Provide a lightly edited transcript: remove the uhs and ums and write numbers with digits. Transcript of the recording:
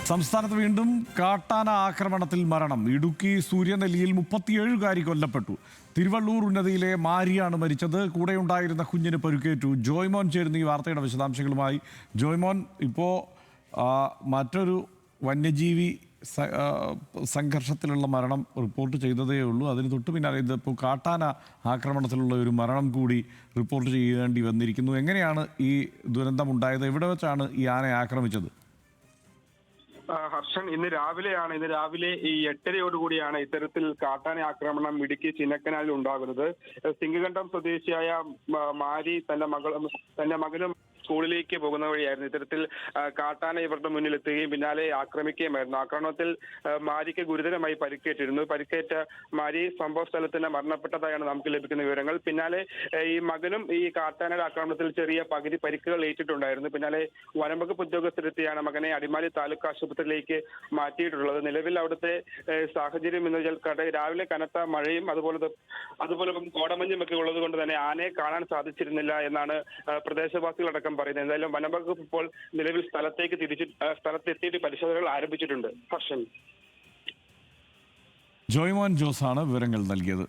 സംസ്ഥാനത്ത് വീണ്ടും കാട്ടാന ആക്രമണത്തിൽ മരണം. ഇടുക്കി സൂര്യനെല്ലിയിൽ 37കാരി കൊല്ലപ്പെട്ടു. തിരുവള്ളൂർ ഉന്നതിയിലെ മാരിയാണ് മരിച്ചത്. കൂടെയുണ്ടായിരുന്ന കുഞ്ഞിന് പരുക്കേറ്റു. ജോയ്മോൻ ചേരുന്ന ഈ വാർത്തയുടെ വിശദാംശങ്ങളുമായി. ജോയ്മോൻ, ഇപ്പോൾ മറ്റൊരു വന്യജീവി സംഘർഷത്തിലുള്ള മരണം റിപ്പോർട്ട് ചെയ്തതേ ഉള്ളൂ. അതിന് തൊട്ട് പിന്നാലെ ഇതിപ്പോൾ കാട്ടാന ആക്രമണത്തിലുള്ള ഒരു മരണം കൂടി റിപ്പോർട്ട് ചെയ്യേണ്ടി വന്നിരിക്കുന്നു. എങ്ങനെയാണ് ഈ ദുരന്തമുണ്ടായത്? എവിടെ വെച്ചാണ് ഈ ആനയെ ആക്രമിച്ചത്? ഹർഷൻ, ഇന്ന് രാവിലെ ഈ 8:30യോടുകൂടിയാണ് ഇത്തരത്തിൽ കാട്ടാന ആക്രമണം ഇടുക്കി ചിന്നക്കനാലിൽ ഉണ്ടാകുന്നത്. സിംഗകണ്ഠം സ്വദേശിയായ മാരി തന്റെ മകനും സ്കൂളിലേക്ക് പോകുന്ന വഴിയായിരുന്നു ഇത്തരത്തിൽ കാട്ടാന ഇവരുടെ മുന്നിലെത്തുകയും പിന്നാലെ ആക്രമിക്കുകയുമായിരുന്നു. ആക്രമണത്തിൽ മാരിക്ക് ഗുരുതരമായി പരിക്കേറ്റിരുന്നു. പരിക്കേറ്റ മാരി സംഭവ സ്ഥലത്ത് തന്നെ മരണപ്പെട്ടതായാണ് നമുക്ക് ലഭിക്കുന്ന വിവരങ്ങൾ. പിന്നാലെ ഈ മകനും ഈ കാട്ടാനയുടെ ആക്രമണത്തിൽ ചെറിയ പകുതി പരിക്കുകൾ ഏറ്റിട്ടുണ്ടായിരുന്നു. പിന്നാലെ വനംവകുപ്പ് ഉദ്യോഗസ്ഥരെത്തിയാണ് മകനെ അടിമാലി താലൂക്ക് ആശുപത്രിയിലേക്ക് മാറ്റിയിട്ടുള്ളത്. നിലവിൽ അവിടുത്തെ സാഹചര്യം എന്ന് വെച്ചാൽ രാവിലെ കനത്ത മഴയും അതുപോലെ കോടമഞ്ഞും ഒക്കെ ഉള്ളത് കൊണ്ട് തന്നെ ആനയെ കാണാൻ സാധിച്ചിരുന്നില്ല എന്നാണ് പ്രദേശവാസികളടക്കം പറയുന്നത്. എന്തായാലും വനംവകുപ്പ് ഇപ്പോൾ നിലവിൽ സ്ഥലത്തെത്തിയിട്ട് പരിശോധനകൾ ആരംഭിച്ചിട്ടുണ്ട്. ഹർഷൻ, ജോയ്മോൻ ജോസാണ് വിവരങ്ങൾ നൽകിയത്.